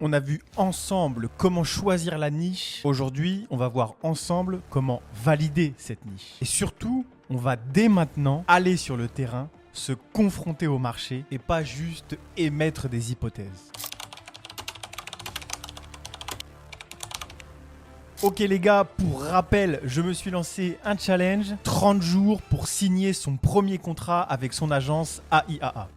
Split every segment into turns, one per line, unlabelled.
On a vu ensemble comment choisir la niche. Aujourd'hui, on va voir ensemble comment valider cette niche. Et surtout, on va dès maintenant aller sur le terrain, se confronter au marché et pas juste émettre des hypothèses. Ok les gars, pour rappel, je me suis lancé un challenge, 30 jours pour signer son premier contrat avec son agence AIAA.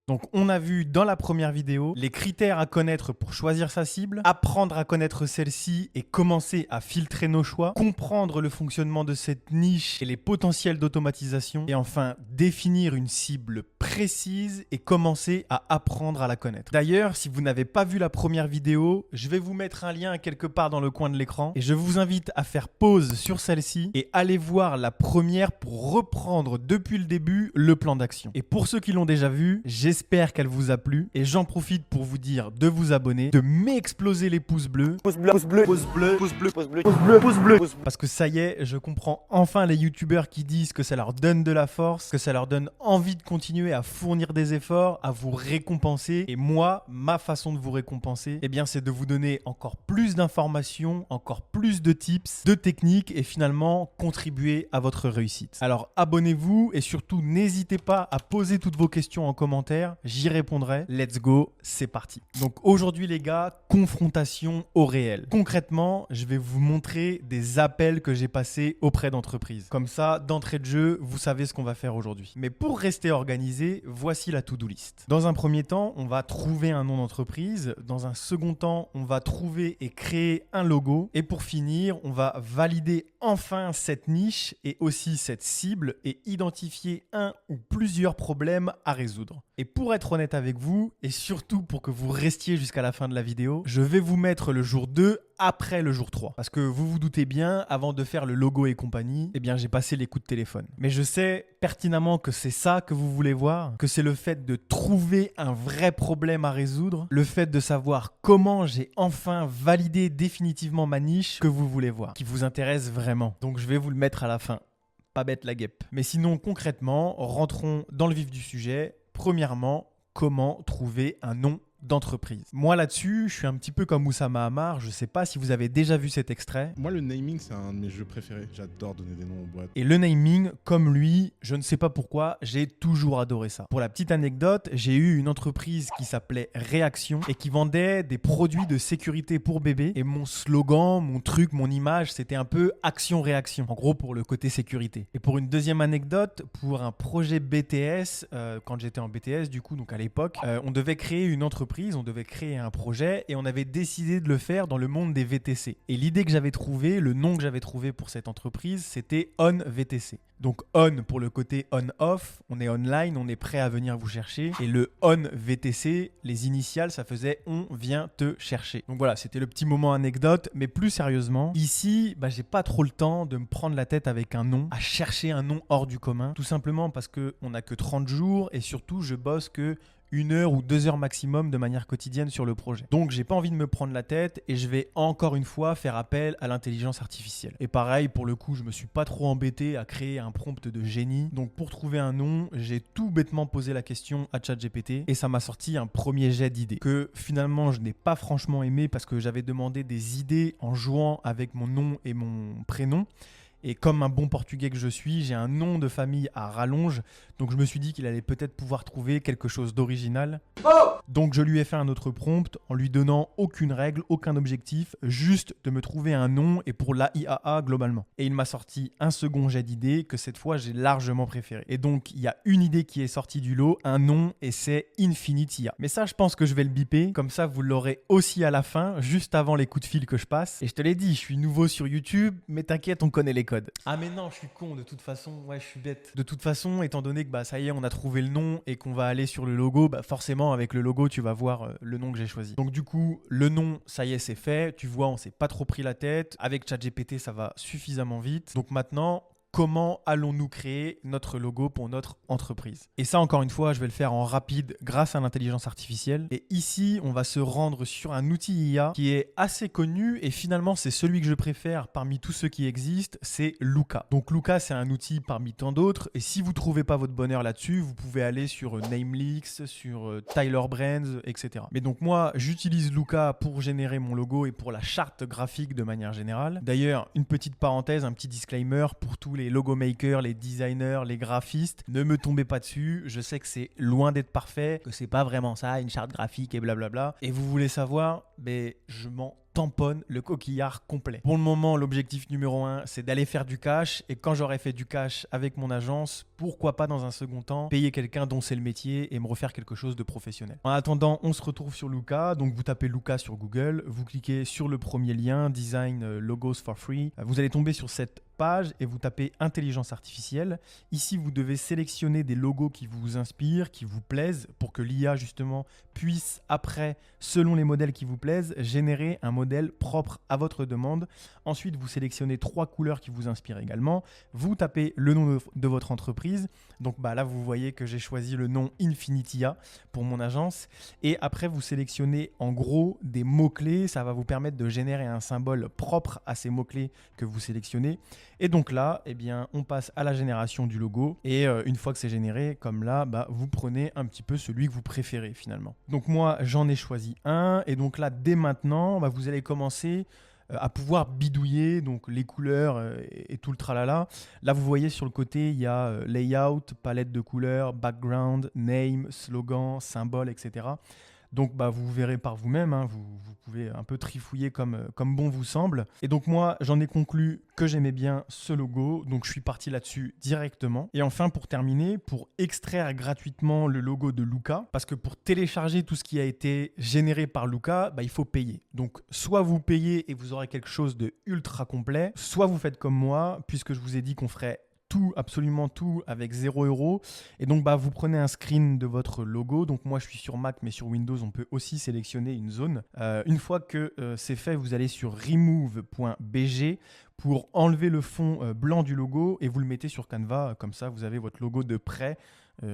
Donc on a vu dans la première vidéo les critères à connaître pour choisir sa cible, apprendre à connaître celle-ci et commencer à filtrer nos choix, comprendre le fonctionnement de cette niche et les potentiels d'automatisation et enfin définir une cible précise et commencer à apprendre à la connaître. D'ailleurs, si vous n'avez pas vu la première vidéo, je vais vous mettre un lien quelque part dans le coin de l'écran et je vous invite à faire pause sur celle-ci et aller voir la première pour reprendre depuis le début le plan d'action. Et pour ceux qui l'ont déjà vu, j'espère qu'elle vous a plu et j'en profite pour vous dire de vous abonner, de m'exploser les pouces bleus. Pouce bleu, pouce bleu, pouce bleu, pouce bleu, pouce bleu, pouce bleu, pouce bleu. Parce que ça y est, je comprends enfin les youtubeurs qui disent que ça leur donne de la force, que ça leur donne envie de continuer à fournir des efforts, à vous récompenser. Et moi, ma façon de vous récompenser, eh bien, c'est de vous donner encore plus d'informations, encore plus de tips, de techniques et finalement contribuer à votre réussite. Alors abonnez-vous et surtout n'hésitez pas à poser toutes vos questions en commentaire. J'y répondrai. Let's go, c'est parti. Donc aujourd'hui les gars, confrontation au réel. Concrètement, je vais vous montrer des appels que j'ai passés auprès d'entreprises. Comme ça, d'entrée de jeu, vous savez ce qu'on va faire aujourd'hui. Mais pour rester organisé, voici la to-do list. Dans un premier temps, on va trouver un nom d'entreprise. Dans un second temps, on va trouver et créer un logo. Et pour finir, on va valider enfin cette niche et aussi cette cible et identifier un ou plusieurs problèmes à résoudre. Et pour être honnête avec vous, et surtout pour que vous restiez jusqu'à la fin de la vidéo, je vais vous mettre le jour 2 après le jour 3. Parce que vous vous doutez bien, avant de faire le logo et compagnie, eh bien j'ai passé les coups de téléphone. Mais je sais pertinemment que c'est ça que vous voulez voir, que c'est le fait de trouver un vrai problème à résoudre, le fait de savoir comment j'ai enfin validé définitivement ma niche que vous voulez voir, qui vous intéresse vraiment. Donc je vais vous le mettre à la fin. Pas bête la guêpe. Mais sinon, concrètement, rentrons dans le vif du sujet. Premièrement, comment trouver un nom d'entreprise. Moi là-dessus, je suis un petit peu comme Oussama Hamar. Je ne sais pas si vous avez déjà vu cet extrait.
Moi, le naming, c'est un de mes jeux préférés. J'adore donner des noms aux boîtes.
Et le naming, comme lui, je ne sais pas pourquoi, j'ai toujours adoré ça. Pour la petite anecdote, j'ai eu une entreprise qui s'appelait Réaction et qui vendait des produits de sécurité pour bébés. Et mon slogan, mon truc, mon image, c'était un peu action-réaction. En gros, pour le côté sécurité. Et pour une deuxième anecdote, pour un projet BTS, quand j'étais en BTS, du coup, donc à l'époque, on devait créer une entreprise. On devait créer un projet et on avait décidé de le faire dans le monde des VTC. Et l'idée que j'avais trouvée, le nom que j'avais trouvé pour cette entreprise, c'était On VTC. Donc on pour le côté on-off, on est online, on est prêt à venir vous chercher. Et le on VTC, les initiales, ça faisait on vient te chercher. Donc voilà, c'était le petit moment anecdote. Mais plus sérieusement, ici, j'ai pas trop le temps de me prendre la tête avec un nom, à chercher un nom hors du commun. Tout simplement parce qu'on n'a que 30 jours et surtout, je bosse que 1 heure ou 2 heures maximum de manière quotidienne sur le projet. Donc j'ai pas envie de me prendre la tête et je vais encore une fois faire appel à l'intelligence artificielle. Et pareil, pour le coup, je me suis pas trop embêté à créer un prompt de génie. Donc pour trouver un nom, j'ai tout bêtement posé la question à ChatGPT et ça m'a sorti un premier jet d'idées que finalement je n'ai pas franchement aimé parce que j'avais demandé des idées en jouant avec mon nom et mon prénom. Et comme un bon portugais que je suis, j'ai un nom de famille à rallonge. Donc je me suis dit qu'il allait peut-être pouvoir trouver quelque chose d'original. Donc je lui ai fait un autre prompt en lui donnant aucune règle, aucun objectif, juste de me trouver un nom et pour l'AIAA globalement. Et il m'a sorti un second jet d'idées que cette fois j'ai largement préféré. Et donc il y a une idée qui est sortie du lot, un nom et c'est Infinitia. Mais ça je pense que je vais le biper, comme ça vous l'aurez aussi à la fin, juste avant les coups de fil que je passe. Et je te l'ai dit, je suis nouveau sur YouTube, mais t'inquiète, on connaît les codes. Ah mais non, je suis con de toute façon, ouais je suis bête. De toute façon, étant donné que ça y est, on a trouvé le nom et qu'on va aller sur le logo, forcément avec le logo tu vas voir le nom que j'ai choisi. Donc du coup, le nom, ça y est, c'est fait. Tu vois, on s'est pas trop pris la tête. Avec ChatGPT, ça va suffisamment vite. Donc maintenant, comment allons-nous créer notre logo pour notre entreprise. Et ça, encore une fois, je vais le faire en rapide grâce à l'intelligence artificielle. Et ici, on va se rendre sur un outil IA qui est assez connu et finalement, c'est celui que je préfère parmi tous ceux qui existent, c'est Looka. Donc Looka, c'est un outil parmi tant d'autres et si vous ne trouvez pas votre bonheur là-dessus, vous pouvez aller sur Namelix, sur Tyler Brands, etc. Mais donc moi, j'utilise Looka pour générer mon logo et pour la charte graphique de manière générale. D'ailleurs, une petite parenthèse, un petit disclaimer pour tous les logo makers, les designers, les graphistes, ne me tombez pas dessus. Je sais que c'est loin d'être parfait, que c'est pas vraiment ça, une charte graphique et blablabla. Et vous voulez savoir, mais je m'en tamponne le coquillard complet. Pour le moment, l'objectif numéro 1, c'est d'aller faire du cash. Et quand j'aurai fait du cash avec mon agence, pourquoi pas dans un second temps payer quelqu'un dont c'est le métier et me refaire quelque chose de professionnel. En attendant, on se retrouve sur Looka. Donc vous tapez Looka sur Google, vous cliquez sur le premier lien, Design Logos for Free. Vous allez tomber sur cette page et vous tapez intelligence artificielle. Ici, vous devez sélectionner des logos qui vous inspirent, qui vous plaisent, pour que l'IA justement puisse après, selon les modèles qui vous plaisent, générer un modèle propre à votre demande. Ensuite, vous sélectionnez 3 couleurs qui vous inspirent également. Vous tapez le nom de votre entreprise. Donc là, vous voyez que j'ai choisi le nom Infinitia pour mon agence. Et après, vous sélectionnez en gros des mots-clés. Ça va vous permettre de générer un symbole propre à ces mots-clés que vous sélectionnez. Et donc là, eh bien, on passe à la génération du logo. Et une fois que c'est généré, comme là, vous prenez un petit peu celui que vous préférez finalement. Donc moi, j'en ai choisi un. Et donc là, dès maintenant, vous allez commencer à pouvoir bidouiller donc les couleurs et tout le tralala. Là, vous voyez sur le côté, il y a layout, palette de couleurs, background, name, slogan, symbole, etc. Donc, vous verrez par vous-même, hein, vous pouvez un peu trifouiller comme bon vous semble. Et donc, moi, j'en ai conclu que j'aimais bien ce logo. Donc, je suis parti là-dessus directement. Et enfin, pour terminer, pour extraire gratuitement le logo de Looka, parce que pour télécharger tout ce qui a été généré par Looka, il faut payer. Donc, soit vous payez et vous aurez quelque chose de ultra complet, soit vous faites comme moi, puisque je vous ai dit qu'on ferait tout, absolument tout avec 0 €. Et donc, vous prenez un screen de votre logo. Donc, moi, je suis sur Mac, mais sur Windows, on peut aussi sélectionner une zone. Une fois que c'est fait, vous allez sur remove.bg pour enlever le fond blanc du logo et vous le mettez sur Canva. Comme ça, vous avez votre logo de prêt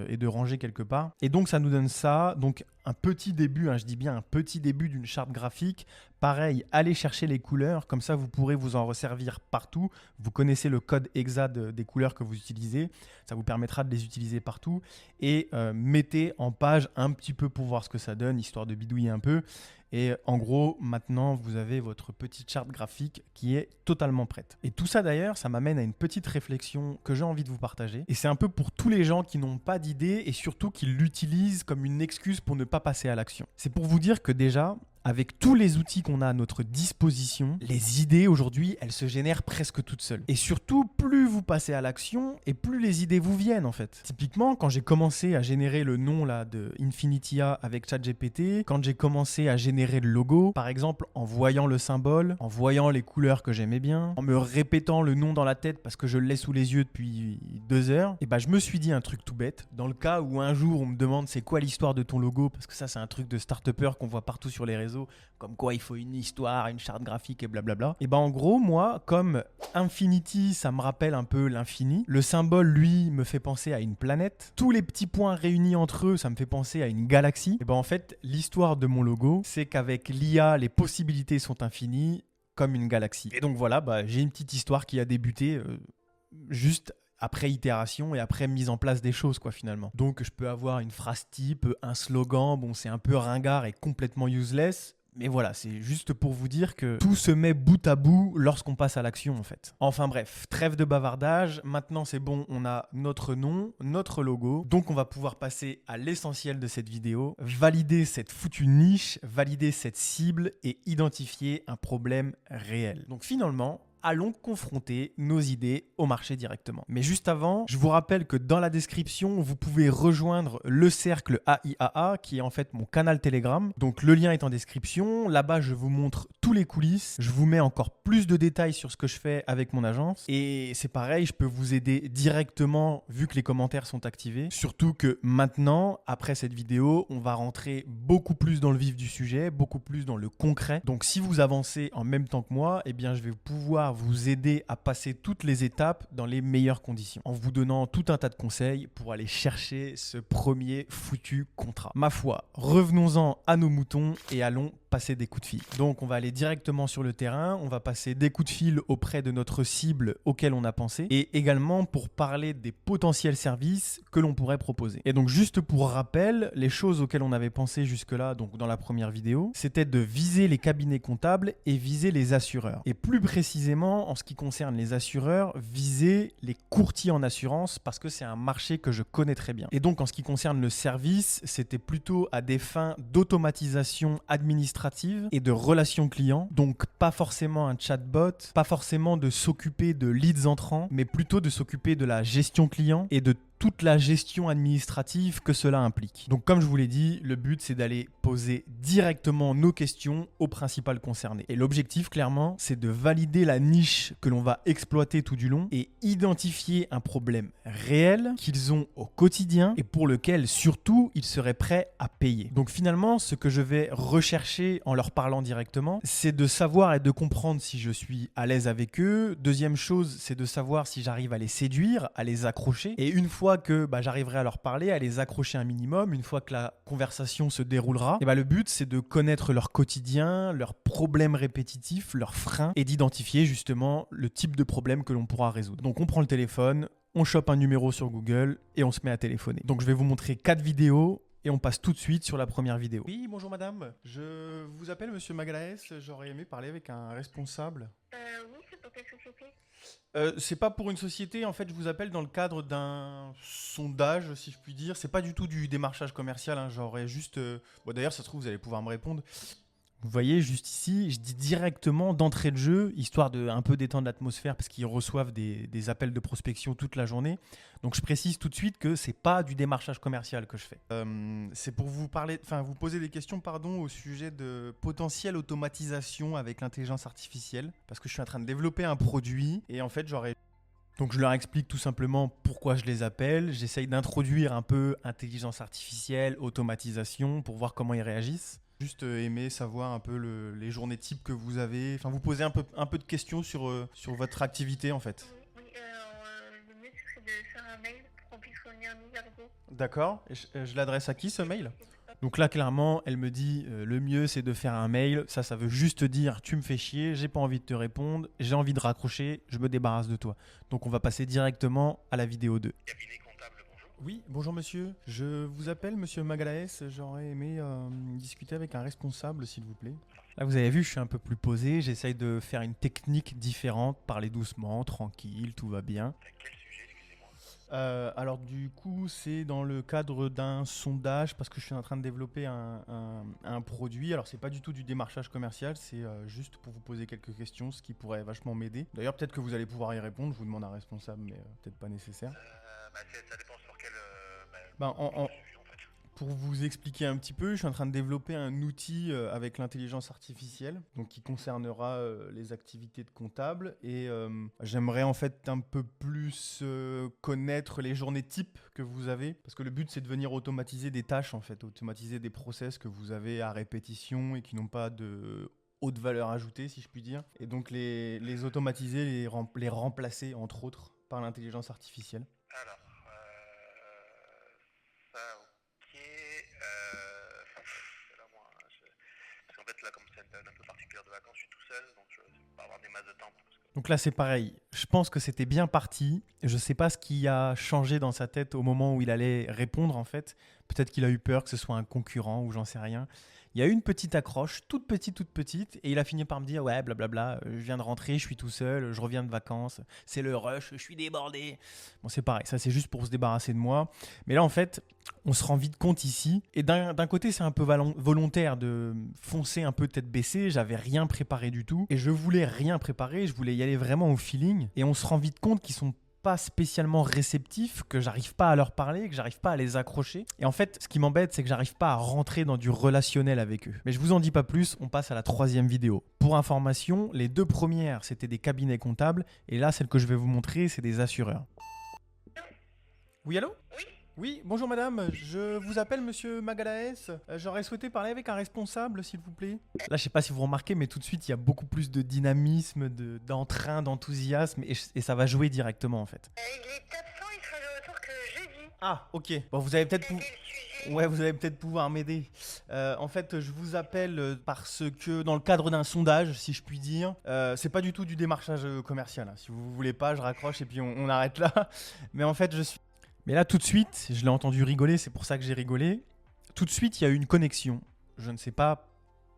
et de ranger quelque part. Et donc, ça nous donne ça. Donc, un petit début, je dis bien un petit début d'une charte graphique. Pareil, allez chercher les couleurs. Comme ça, vous pourrez vous en resservir partout. Vous connaissez le code exa des couleurs que vous utilisez. Ça vous permettra de les utiliser partout. Et mettez en page un petit peu pour voir ce que ça donne, histoire de bidouiller un peu. Et en gros, maintenant, vous avez votre petite charte graphique qui est totalement prête. Et tout ça, d'ailleurs, ça m'amène à une petite réflexion que j'ai envie de vous partager. Et c'est un peu pour tous les gens qui n'ont pas d'idée et surtout qui l'utilisent comme une excuse pour ne pas passer à l'action. C'est pour vous dire que déjà, avec tous les outils qu'on a à notre disposition, les idées aujourd'hui, elles se génèrent presque toutes seules. Et surtout, plus vous passez à l'action et plus les idées vous viennent en fait. Typiquement, quand j'ai commencé à générer le nom là de Infinitia avec ChatGPT, quand j'ai commencé à générer le logo, par exemple en voyant le symbole, en voyant les couleurs que j'aimais bien, en me répétant le nom dans la tête parce que je l'ai sous les yeux depuis 2 heures, et je me suis dit un truc tout bête. Dans le cas où un jour on me demande c'est quoi l'histoire de ton logo, parce que ça c'est un truc de start-upper qu'on voit partout sur les réseaux, comme quoi il faut une histoire, une charte graphique et blablabla. Et en gros, moi, comme Infinity, ça me rappelle un peu l'infini. Le symbole, lui, me fait penser à une planète. Tous les petits points réunis entre eux, ça me fait penser à une galaxie. Et en fait, l'histoire de mon logo, c'est qu'avec l'IA, les possibilités sont infinies, comme une galaxie. Et donc voilà, j'ai une petite histoire qui a débuté juste après itération et après mise en place des choses finalement. Donc je peux avoir une phrase type, un slogan, c'est un peu ringard et complètement useless, mais voilà, c'est juste pour vous dire que tout se met bout à bout lorsqu'on passe à l'action en fait. Enfin bref, trêve de bavardage, maintenant c'est bon, on a notre nom, notre logo, donc on va pouvoir passer à l'essentiel de cette vidéo, valider cette foutue niche, valider cette cible et identifier un problème réel. Donc finalement, allons confronter nos idées au marché directement. Mais juste avant, je vous rappelle que dans la description, vous pouvez rejoindre le cercle AIAA qui est en fait mon canal Telegram. Donc le lien est en description. Là-bas, je vous montre tous les coulisses. Je vous mets encore plus de détails sur ce que je fais avec mon agence. Et c'est pareil, je peux vous aider directement vu que les commentaires sont activés. Surtout que maintenant, après cette vidéo, on va rentrer beaucoup plus dans le vif du sujet, beaucoup plus dans le concret. Donc si vous avancez en même temps que moi, je vais pouvoir pouvoir vous aider à passer toutes les étapes dans les meilleures conditions, en vous donnant tout un tas de conseils pour aller chercher ce premier foutu contrat. Ma foi, revenons-en à nos moutons et allons passer des coups de fil. Donc on va aller directement sur le terrain, on va passer des coups de fil auprès de notre cible auquel on a pensé et également pour parler des potentiels services que l'on pourrait proposer. Et donc juste pour rappel, les choses auxquelles on avait pensé jusque-là, donc dans la première vidéo, c'était de viser les cabinets comptables et viser les assureurs. Et plus précisément, en ce qui concerne les assureurs, viser les courtiers en assurance parce que c'est un marché que je connais très bien. Et donc en ce qui concerne le service, c'était plutôt à des fins d'automatisation administrative et de relations clients. Donc pas forcément un chatbot, pas forcément de s'occuper de leads entrants, mais plutôt de s'occuper de la gestion client et de toute la gestion administrative que cela implique. Donc comme je vous l'ai dit, le but c'est d'aller poser directement nos questions aux principales concernées. Et l'objectif clairement, c'est de valider la niche que l'on va exploiter tout du long et identifier un problème réel qu'ils ont au quotidien et pour lequel surtout ils seraient prêts à payer. Donc finalement, ce que je vais rechercher en leur parlant directement, c'est de savoir et de comprendre si je suis à l'aise avec eux. Deuxième chose, c'est de savoir si j'arrive à les séduire, à les accrocher. Et une fois que j'arriverai à leur parler, à les accrocher un minimum, une fois que la conversation se déroulera, et le but c'est de connaître leur quotidien, leurs problèmes répétitifs, leurs freins et d'identifier justement le type de problème que l'on pourra résoudre. Donc on prend le téléphone, on chope un numéro sur Google et on se met à téléphoner. Donc je vais vous montrer 4 vidéos. Et on passe tout de suite sur la première vidéo. Oui, bonjour madame. Je vous appelle monsieur Magalaès. J'aurais aimé parler avec un responsable.
Oui, c'est pour quelle société?
C'est pas pour une société, en fait je vous appelle dans le cadre d'un sondage si je puis dire. C'est pas du tout du démarchage commercial, hein. J'aurais juste... Bon d'ailleurs ça se trouve vous allez pouvoir me répondre. Vous voyez juste ici, je dis directement d'entrée de jeu, histoire de un peu détendre l'atmosphère parce qu'ils reçoivent des appels de prospection toute la journée. Donc je précise tout de suite que c'est pas du démarchage commercial que je fais. C'est pour vous parler, vous poser des questions au sujet de potentielle automatisation avec l'intelligence artificielle, parce que je suis en train de développer un produit et en fait donc je leur explique tout simplement pourquoi je les appelle. J'essaye d'introduire un peu intelligence artificielle, automatisation pour voir comment ils réagissent. Juste aimer savoir un peu les journées types que vous avez. Vous posez un peu de questions sur votre activité en fait.
Oui, le mieux serait de faire un mail pour qu'on puisse revenir nous vers vous.
D'accord. Et je l'adresse à qui ce mail ? Donc là clairement elle me dit le mieux c'est de faire un mail. Ça veut juste dire tu me fais chier, j'ai pas envie de te répondre, j'ai envie de raccrocher, je me débarrasse de toi. Donc on va passer directement à la vidéo 2.
Cabinet comptable, bonjour.
Oui, bonjour monsieur. Je vous appelle monsieur Magalaès. J'aurais aimé discuter avec un responsable, s'il vous plaît. Là, vous avez vu, je suis un peu plus posé. J'essaye de faire une technique différente, parler doucement, tranquille, tout va bien.
Quel sujet, excusez-moi?
Alors du coup, c'est dans le cadre d'un sondage parce que je suis en train de développer un produit. Alors c'est pas du tout du démarchage commercial, c'est juste pour vous poser quelques questions, ce qui pourrait vachement m'aider. D'ailleurs, peut-être que vous allez pouvoir y répondre. Je vous demande un responsable, mais peut-être pas nécessaire.
Ça dépend sur quel sujet, en fait.
Pour vous expliquer un petit peu, je suis en train de développer un outil avec l'intelligence artificielle, donc qui concernera les activités de comptable. Et j'aimerais en fait un peu plus connaître les journées types que vous avez, parce que le but c'est de venir automatiser des tâches en fait, automatiser des process que vous avez à répétition et qui n'ont pas de haute valeur ajoutée, si je puis dire. Et donc les automatiser, les remplacer entre autres par l'intelligence artificielle.
Alors, ça, ok. Là, moi, parce qu'en fait, là, comme c'est une période un peu particulière de vacances, je suis tout seul, donc je vais pas avoir des masses de temps.
Donc là, c'est pareil. Je pense que c'était bien parti. Je ne sais pas ce qui a changé dans sa tête au moment où il allait répondre, en fait. Peut-être qu'il a eu peur que ce soit un concurrent ou j'en sais rien. Il y a eu une petite accroche, toute petite, et il a fini par me dire « Ouais, blablabla, je viens de rentrer, je suis tout seul, je reviens de vacances, c'est le rush, je suis débordé. » Bon, c'est pareil, ça c'est juste pour se débarrasser de moi. Mais là, en fait, on se rend vite compte ici. Et d'un côté, c'est un peu volontaire de foncer un peu tête baissée. J'avais rien préparé du tout. Et je voulais rien préparer, je voulais y aller vraiment au feeling. Et on se rend vite compte qu'ils sont pas spécialement réceptifs, que j'arrive pas à leur parler, que j'arrive pas à les accrocher. Et en fait, ce qui m'embête, c'est que j'arrive pas à rentrer dans du relationnel avec eux. Mais je vous en dis pas plus, on passe à la 3e vidéo. Pour information, les 2 premières, c'était des cabinets comptables. Et là, celle que je vais vous montrer, c'est des assureurs. Oui, allô ?
Oui.
Oui, bonjour madame, je vous appelle monsieur Magalaès. J'aurais souhaité parler avec un responsable, s'il vous plaît. Là, je sais pas si vous remarquez, mais tout de suite, il y a beaucoup plus de dynamisme, d'entrain, d'enthousiasme, et ça va jouer directement en fait.
Il est absent, il sera de retour que jeudi.
Ah, ok. Bon, vous allez peut-être
Quel est le sujet?
Ouais, vous allez peut-être pouvoir m'aider. En fait, je vous appelle parce que dans le cadre d'un sondage, si je puis dire, c'est pas du tout du démarchage commercial, hein. Si vous voulez pas, je raccroche et puis on arrête là. Mais en fait, je suis... Mais là, tout de suite, je l'ai entendu rigoler, c'est pour ça que j'ai rigolé. Tout de suite, il y a eu une connexion. Je ne sais pas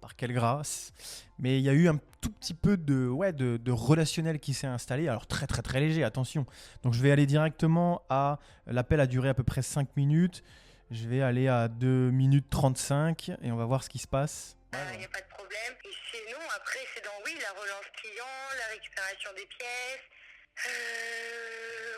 par quelle grâce, mais il y a eu un tout petit peu de relationnel qui s'est installé. Alors très très très léger, attention. Donc je vais aller directement à... L'appel a duré à peu près 5 minutes. Je vais aller à 2 minutes 35 et on va voir ce qui se passe.
Il n'y a pas de problème. Et sinon, après, c'est dans, oui, la relance client, la récupération des pièces.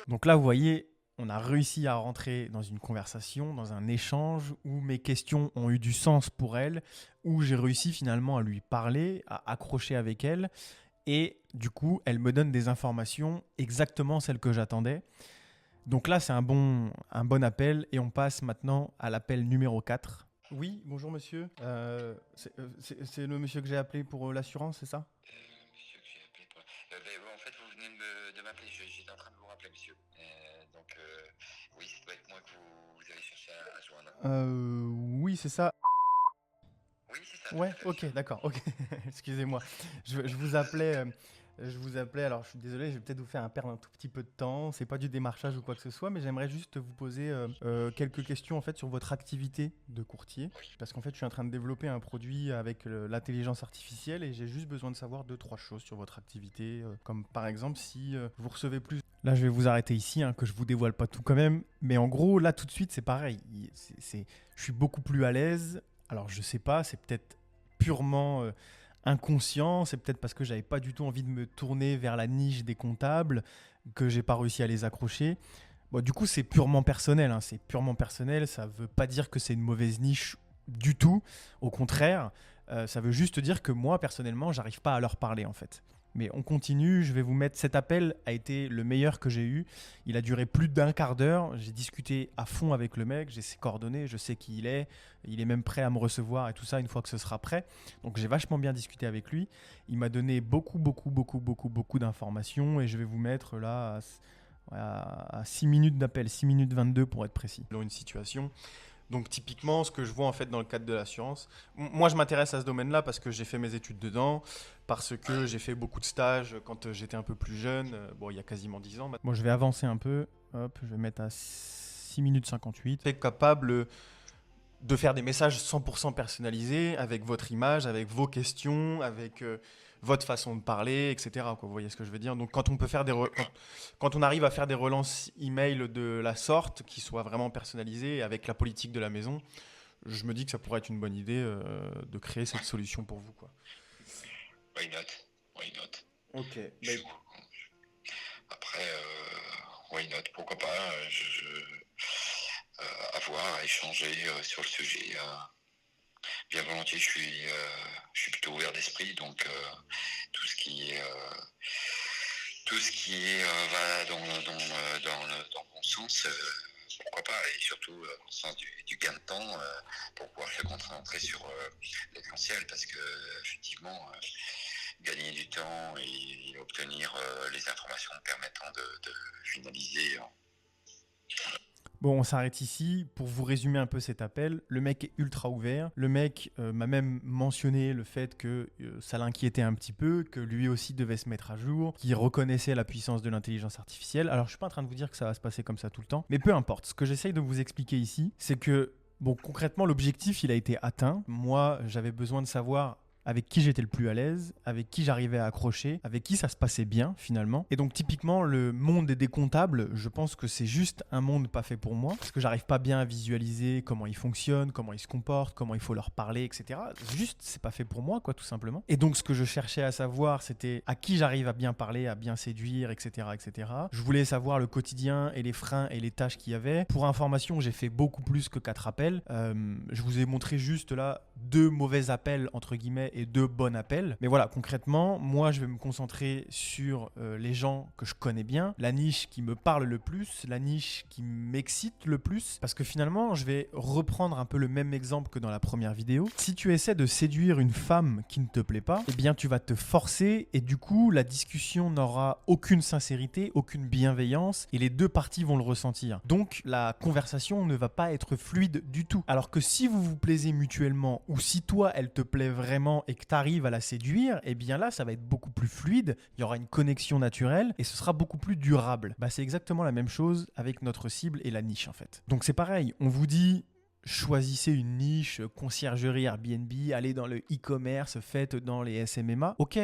Donc là, vous voyez, on a réussi à rentrer dans une conversation, dans un échange où mes questions ont eu du sens pour elle, où j'ai réussi finalement à lui parler, à accrocher avec elle. Et du coup, elle me donne des informations exactement celles que j'attendais. Donc là, c'est un bon appel et on passe maintenant à l'appel numéro 4. Oui, bonjour monsieur. C'est le monsieur que j'ai appelé pour l'assurance, c'est ça?
Monsieur que j'ai appelé pour... en fait, vous venez de m'appeler, j'étais en train de vous rappeler, monsieur. Oui, ça doit être moi que vous avez cherché à joindre.
Oui, c'est ça.
Oui, c'est ça.
Ouais,
tout à fait.
ok, d'accord, ok. Excusez-moi. Je vous appelais... alors je suis désolé, je vais peut-être vous faire perdre un tout petit peu de temps. C'est pas du démarchage ou quoi que ce soit, mais j'aimerais juste vous poser quelques questions en fait sur votre activité de courtier. Parce qu'en fait, je suis en train de développer un produit avec l'intelligence artificielle et j'ai juste besoin de savoir 2-3 choses sur votre activité. Comme par exemple, si vous recevez plus. Là, je vais vous arrêter ici, hein, que je vous dévoile pas tout quand même. Mais en gros, là, tout de suite, c'est pareil. Je suis beaucoup plus à l'aise. Alors, je sais pas, c'est peut-être purement inconscient, c'est peut-être parce que j'avais pas du tout envie de me tourner vers la niche des comptables que j'ai pas réussi à les accrocher. Bon, du coup, c'est purement personnel, hein, c'est purement personnel, ça veut pas dire que c'est une mauvaise niche du tout, au contraire, ça veut juste dire que moi, personnellement, j'arrive pas à leur parler en fait. Mais on continue, je vais vous mettre... Cet appel a été le meilleur que j'ai eu. Il a duré plus d'un quart d'heure. J'ai discuté à fond avec le mec, j'ai ses coordonnées, je sais qui il est. Il est même prêt à me recevoir et tout ça une fois que ce sera prêt. Donc j'ai vachement bien discuté avec lui. Il m'a donné beaucoup d'informations et je vais vous mettre là à 6 minutes d'appel, 6 minutes 22 pour être précis. Dans une situation... Donc typiquement, ce que je vois en fait dans le cadre de l'assurance, moi je m'intéresse à ce domaine-là parce que j'ai fait mes études dedans, parce que j'ai fait beaucoup de stages quand j'étais un peu plus jeune, bon il y a quasiment 10 ans. Moi je vais avancer un peu, hop, je vais mettre à 6 minutes 58. Être capable de faire des messages 100% personnalisés avec votre image, avec vos questions, avec votre façon de parler, etc. quoi, vous voyez ce que je veux dire? Donc quand on peut faire quand on arrive à faire des relances email de la sorte, qui soient vraiment personnalisées avec la politique de la maison, je me dis que ça pourrait être une bonne idée de créer cette solution pour vous, quoi.
Why not?
Ok.
Après, why not? Pourquoi pas? À voir, à échanger sur le sujet. Bien volontiers, je suis plutôt ouvert d'esprit, donc tout ce qui va dans le bon sens, pourquoi pas, et surtout dans le sens du gain de temps pour pouvoir se concentrer sur l'essentiel, parce que effectivement, gagner du temps et obtenir les informations permettant de finaliser.
Bon, on s'arrête ici. Pour vous résumer un peu cet appel, le mec est ultra ouvert. Le mec m'a même mentionné le fait que ça l'inquiétait un petit peu, que lui aussi devait se mettre à jour, qu'il reconnaissait la puissance de l'intelligence artificielle. Alors, je suis pas en train de vous dire que ça va se passer comme ça tout le temps, mais peu importe. Ce que j'essaye de vous expliquer ici, c'est que, bon, concrètement, l'objectif, il a été atteint. Moi, j'avais besoin de savoir avec qui j'étais le plus à l'aise, avec qui j'arrivais à accrocher, avec qui ça se passait bien finalement. Et donc typiquement le monde des comptables, je pense que c'est juste un monde pas fait pour moi, parce que j'arrive pas bien à visualiser comment ils fonctionnent, comment ils se comportent, comment il faut leur parler, etc. Juste, c'est pas fait pour moi, quoi, tout simplement. Et donc ce que je cherchais à savoir, c'était à qui j'arrive à bien parler, à bien séduire, etc., etc. Je voulais savoir le quotidien et les freins et les tâches qu'il y avait. Pour information, j'ai fait beaucoup plus que 4 appels. Je vous ai montré juste là 2 mauvais appels, entre guillemets, et de bon appel. Mais voilà, concrètement, moi je vais me concentrer sur les gens que je connais bien, la niche qui me parle le plus, la niche qui m'excite le plus, parce que finalement je vais reprendre un peu le même exemple que dans la première vidéo. Si tu essaies de séduire une femme qui ne te plaît pas, eh bien tu vas te forcer et du coup la discussion n'aura aucune sincérité, aucune bienveillance et les deux parties vont le ressentir. Donc la conversation ne va pas être fluide du tout. Alors que si vous vous plaisez mutuellement ou si toi elle te plaît vraiment et que tu arrives à la séduire, eh bien là ça va être beaucoup plus fluide, il y aura une connexion naturelle et ce sera beaucoup plus durable. Bah, c'est exactement la même chose avec notre cible et la niche en fait. Donc c'est pareil, on vous dit choisissez une niche, conciergerie Airbnb, allez dans le e-commerce, faites dans les SMMA. Ok,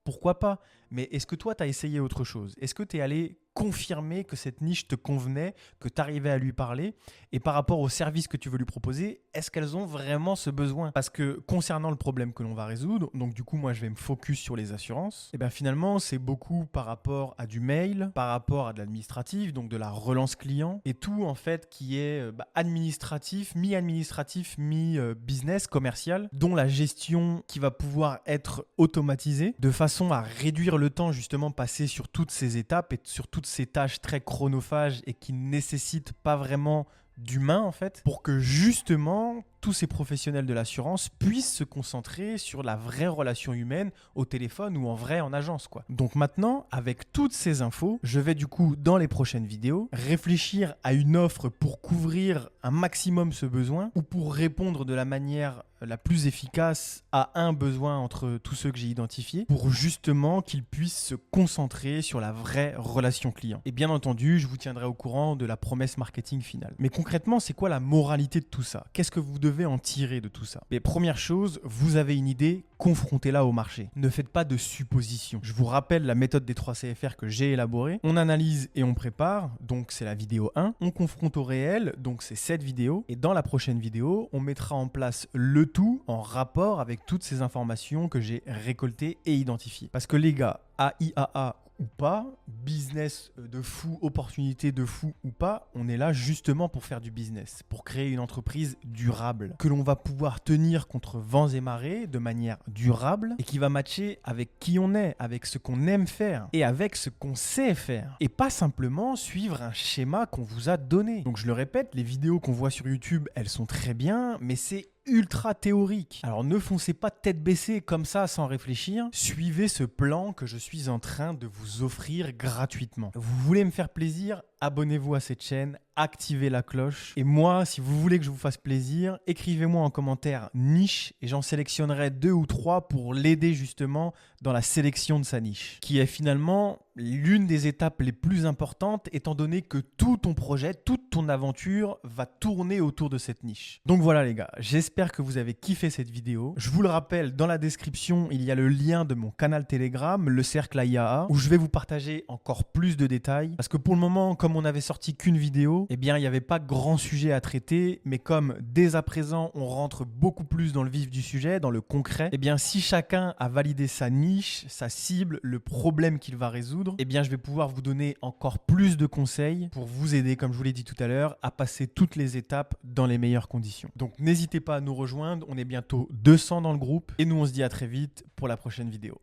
pourquoi pas? Mais est-ce que toi, tu as essayé autre chose? Est-ce que tu es allé confirmer que cette niche te convenait, que tu arrivais à lui parler? Et par rapport au service que tu veux lui proposer, est-ce qu'elles ont vraiment ce besoin? Parce que concernant le problème que l'on va résoudre, donc du coup, moi, je vais me focus sur les assurances. Et bien finalement, c'est beaucoup par rapport à du mail, par rapport à de l'administratif, donc de la relance client, et tout en fait qui est administratif, mi-business, commercial, dont la gestion qui va pouvoir être automatisée de façon à réduire le temps justement passé sur toutes ces étapes et sur toutes ces tâches très chronophages et qui ne nécessitent pas vraiment d'humain en fait, pour que justement tous ces professionnels de l'assurance puissent se concentrer sur la vraie relation humaine au téléphone ou en vrai en agence quoi. Donc maintenant, avec toutes ces infos, je vais du coup dans les prochaines vidéos réfléchir à une offre pour couvrir un maximum ce besoin ou pour répondre de la manière la plus efficace à un besoin entre tous ceux que j'ai identifiés pour justement qu'ils puissent se concentrer sur la vraie relation client. Et bien entendu, je vous tiendrai au courant de la promesse marketing finale. Mais concrètement, c'est quoi la moralité de tout ça? Qu'est-ce que vous devez en tirer de tout ça? Mais première chose, vous avez une idée, confrontez-la au marché. Ne faites pas de suppositions. Je vous rappelle la méthode des 3 CFR que j'ai élaborée. On analyse et on prépare, donc c'est la vidéo 1. On confronte au réel, donc c'est cette vidéo. Et dans la prochaine vidéo, on mettra en place le tout en rapport avec toutes ces informations que j'ai récoltées et identifiées. Parce que les gars, AIAA ou pas, business de fou, opportunité de fou ou pas, on est là justement pour faire du business, pour créer une entreprise durable, que l'on va pouvoir tenir contre vents et marées de manière durable et qui va matcher avec qui on est, avec ce qu'on aime faire et avec ce qu'on sait faire. Et pas simplement suivre un schéma qu'on vous a donné. Donc je le répète, les vidéos qu'on voit sur YouTube, elles sont très bien, mais c'est ultra théorique. Alors ne foncez pas tête baissée comme ça sans réfléchir. Suivez ce plan que je suis en train de vous offrir gratuitement. Vous voulez me faire plaisir? Abonnez-vous à cette chaîne, activez la cloche. Et moi, si vous voulez que je vous fasse plaisir, écrivez-moi en commentaire niche et j'en sélectionnerai 2 ou 3 pour l'aider justement dans la sélection de sa niche, qui est finalement l'une des étapes les plus importantes étant donné que tout ton projet, toute ton aventure va tourner autour de cette niche. Donc voilà les gars, j'espère que vous avez kiffé cette vidéo. Je vous le rappelle, dans la description, il y a le lien de mon canal Telegram, le cercle AIAA, où je vais vous partager encore plus de détails. Parce que pour le moment, comme on n'avait sorti qu'une vidéo, eh bien il n'y avait pas grand sujet à traiter, mais comme dès à présent, on rentre beaucoup plus dans le vif du sujet, dans le concret, eh bien si chacun a validé sa niche, sa cible, le problème qu'il va résoudre, eh bien je vais pouvoir vous donner encore plus de conseils pour vous aider, comme je vous l'ai dit tout à l'heure, à passer toutes les étapes dans les meilleures conditions. Donc n'hésitez pas à nous rejoindre, on est bientôt 200 dans le groupe et nous on se dit à très vite pour la prochaine vidéo.